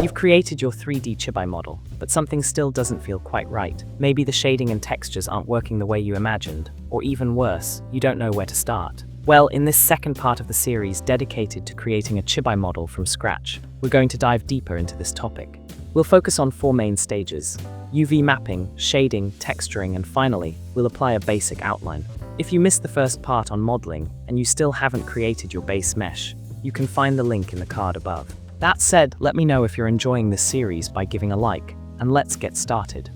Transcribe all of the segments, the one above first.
You've created your 3D Chibi model, but something still doesn't feel quite right. Maybe the shading and textures aren't working the way you imagined, or even worse, you don't know where to start. Well, in this second part of the series dedicated to creating a Chibi model from scratch, we're going to dive deeper into this topic. We'll focus on 4 main stages: UV mapping, shading, texturing, and finally, we'll apply a basic outline. If you missed the first part on modeling, and you still haven't created your base mesh, you can find the link in the card above. That said, let me know if you're enjoying this series by giving a like, and let's get started.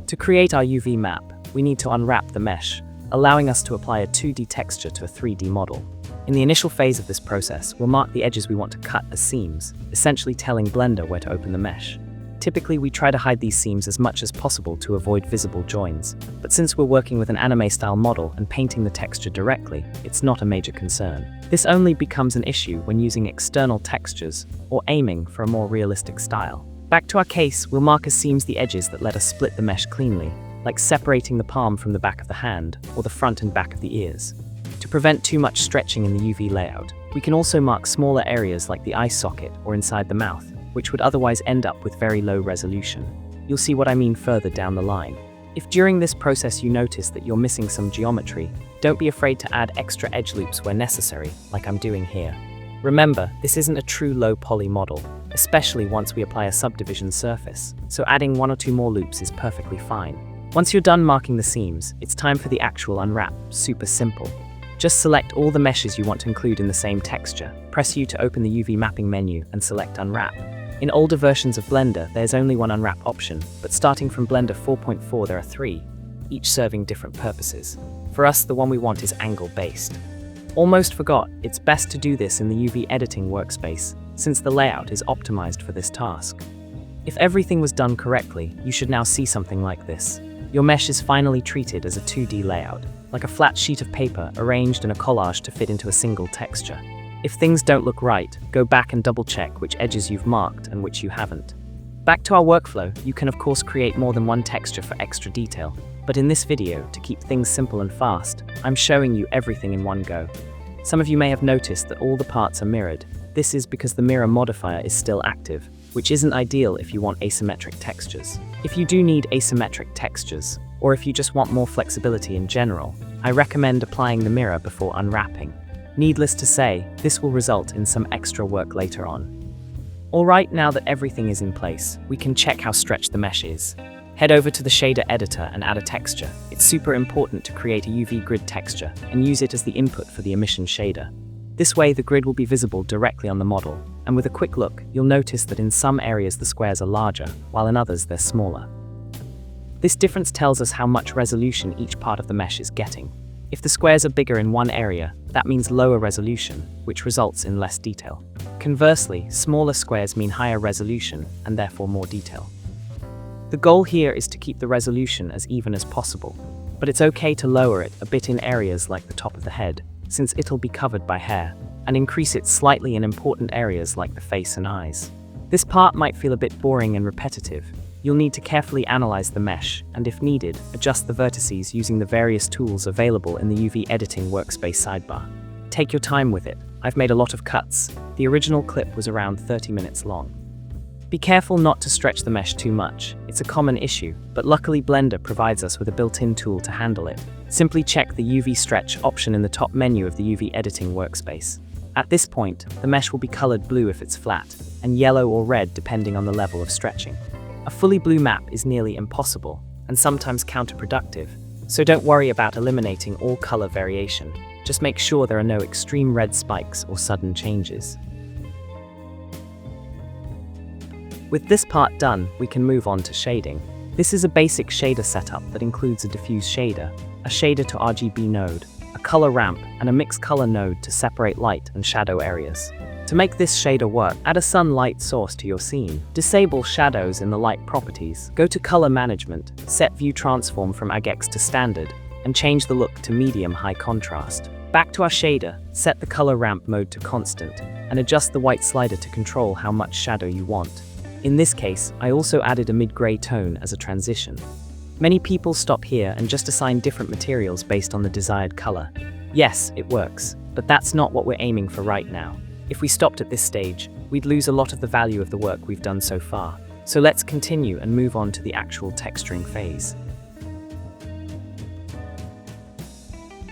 To create our UV map, we need to unwrap the mesh, allowing us to apply a 2D texture to a 3D model. In the initial phase of this process, we'll mark the edges we want to cut as seams, essentially telling Blender where to open the mesh. Typically, we try to hide these seams as much as possible to avoid visible joins, but since we're working with an anime-style model and painting the texture directly, it's not a major concern. This only becomes an issue when using external textures or aiming for a more realistic style. Back to our case, we'll mark as seams the edges that let us split the mesh cleanly, like separating the palm from the back of the hand or the front and back of the ears. To prevent too much stretching in the UV layout, we can also mark smaller areas like the eye socket or inside the mouth, which would otherwise end up with very low resolution. You'll see what I mean further down the line. If during this process you notice that you're missing some geometry, don't be afraid to add extra edge loops where necessary, like I'm doing here. Remember, this isn't a true low poly model, especially once we apply a subdivision surface, so adding 1 or 2 more loops is perfectly fine. Once you're done marking the seams, it's time for the actual unwrap. Super simple. Just select all the meshes you want to include in the same texture, press U to open the UV mapping menu and select Unwrap. In older versions of Blender, there's only one unwrap option, but starting from Blender 4.4 there are 3, each serving different purposes. For us, the one we want is angle-based. Almost forgot, it's best to do this in the UV editing workspace, since the layout is optimized for this task. If everything was done correctly, you should now see something like this. Your mesh is finally treated as a 2D layout, like a flat sheet of paper arranged in a collage to fit into a single texture. If things don't look right, go back and double-check which edges you've marked and which you haven't. Back to our workflow, you can of course create more than one texture for extra detail, but in this video, to keep things simple and fast, I'm showing you everything in one go. Some of you may have noticed that all the parts are mirrored. This is because the mirror modifier is still active, which isn't ideal if you want asymmetric textures. If you do need asymmetric textures, or if you just want more flexibility in general, I recommend applying the mirror before unwrapping. Needless to say, this will result in some extra work later on. Alright, now that everything is in place, we can check how stretched the mesh is. Head over to the shader editor and add a texture. It's super important to create a UV grid texture and use it as the input for the emission shader. This way, the grid will be visible directly on the model, and with a quick look, you'll notice that in some areas the squares are larger, while in others they're smaller. This difference tells us how much resolution each part of the mesh is getting. If the squares are bigger in one area, that means lower resolution, which results in less detail. Conversely, smaller squares mean higher resolution, and therefore more detail. The goal here is to keep the resolution as even as possible, but it's okay to lower it a bit in areas like the top of the head, since it'll be covered by hair, and increase it slightly in important areas like the face and eyes. This part might feel a bit boring and repetitive. You'll need to carefully analyze the mesh, and if needed, adjust the vertices using the various tools available in the UV editing workspace sidebar. Take your time with it. I've made a lot of cuts. The original clip was around 30 minutes long. Be careful not to stretch the mesh too much. It's a common issue, but luckily Blender provides us with a built-in tool to handle it. Simply check the UV stretch option in the top menu of the UV editing workspace. At this point, the mesh will be colored blue if it's flat, and yellow or red depending on the level of stretching. A fully blue map is nearly impossible, and sometimes counterproductive, so don't worry about eliminating all color variation. Just make sure there are no extreme red spikes or sudden changes. With this part done, we can move on to shading. This is a basic shader setup that includes a diffuse shader, a shader to RGB node, a color ramp, and a mixed color node to separate light and shadow areas. To make this shader work, add a sunlight source to your scene. Disable shadows in the light properties. Go to color management, set view transform from AGX to standard, and change the look to medium high contrast. Back to our shader, set the color ramp mode to constant, and adjust the white slider to control how much shadow you want. In this case, I also added a mid-gray tone as a transition. Many people stop here and just assign different materials based on the desired color. Yes, it works, but that's not what we're aiming for right now. If we stopped at this stage, we'd lose a lot of the value of the work we've done so far. So let's continue and move on to the actual texturing phase.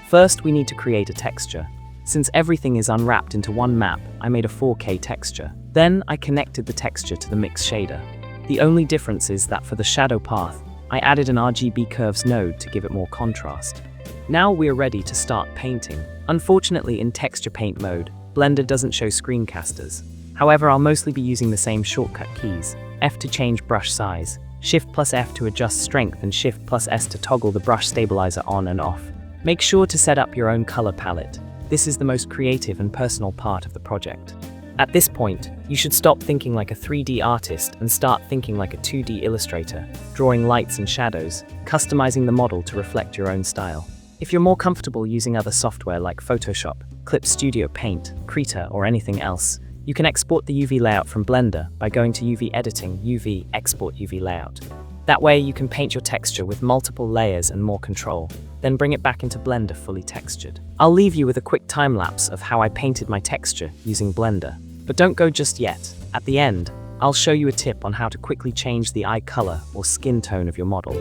First, we need to create a texture. Since everything is unwrapped into one map, I made a 4K texture. Then I connected the texture to the mix shader. The only difference is that for the shadow path, I added an RGB curves node to give it more contrast. Now we're ready to start painting. Unfortunately, in texture paint mode, Blender doesn't show screencasters. However, I'll mostly be using the same shortcut keys: F to change brush size, Shift plus F to adjust strength, and Shift plus S to toggle the brush stabilizer on and off. Make sure to set up your own color palette. This is the most creative and personal part of the project. At this point, you should stop thinking like a 3D artist and start thinking like a 2D illustrator, drawing lights and shadows, customizing the model to reflect your own style. If you're more comfortable using other software like Photoshop, Clip Studio Paint, Krita, or anything else, you can export the UV layout from Blender by going to UV Editing, UV, Export UV Layout. That way you can paint your texture with multiple layers and more control, then bring it back into Blender fully textured. I'll leave you with a quick time lapse of how I painted my texture using Blender. But don't go just yet. At the end, I'll show you a tip on how to quickly change the eye color or skin tone of your model.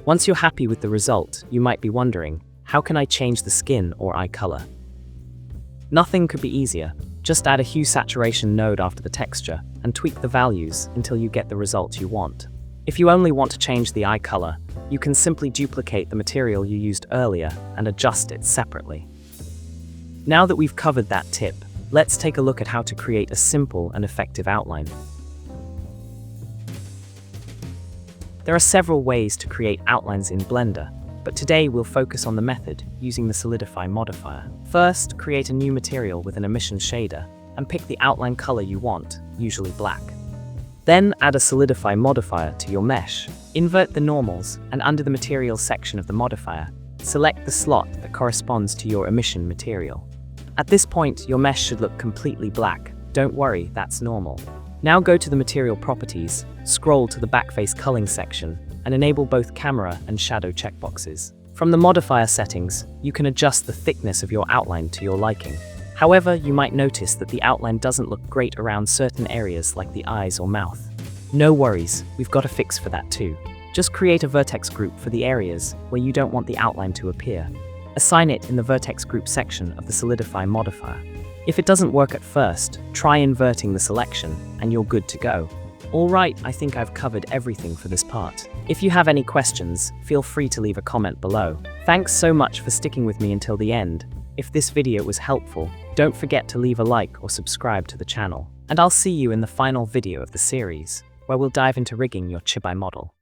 Once you're happy with the result, you might be wondering, how can I change the skin or eye color? Nothing could be easier. Just add a hue saturation node after the texture and tweak the values until you get the result you want. If you only want to change the eye color, you can simply duplicate the material you used earlier and adjust it separately. Now that we've covered that tip, let's take a look at how to create a simple and effective outline. There are several ways to create outlines in Blender, but today we'll focus on the method using the Solidify modifier. First, create a new material with an emission shader and pick the outline color you want, usually black. Then add a Solidify modifier to your mesh. Invert the normals, and under the materials section of the modifier, select the slot that corresponds to your emission material. At this point, your mesh should look completely black. Don't worry, that's normal. Now go to the material properties, scroll to the backface culling section, and enable both camera and shadow checkboxes. From the modifier settings, you can adjust the thickness of your outline to your liking. However, you might notice that the outline doesn't look great around certain areas like the eyes or mouth. No worries, we've got a fix for that too. Just create a vertex group for the areas where you don't want the outline to appear. Assign it in the vertex group section of the Solidify modifier. If it doesn't work at first, try inverting the selection and you're good to go. Alright, I think I've covered everything for this part. If you have any questions, feel free to leave a comment below. Thanks so much for sticking with me until the end. If this video was helpful, don't forget to leave a like or subscribe to the channel. And I'll see you in the final video of the series, where we'll dive into rigging your Chibi model.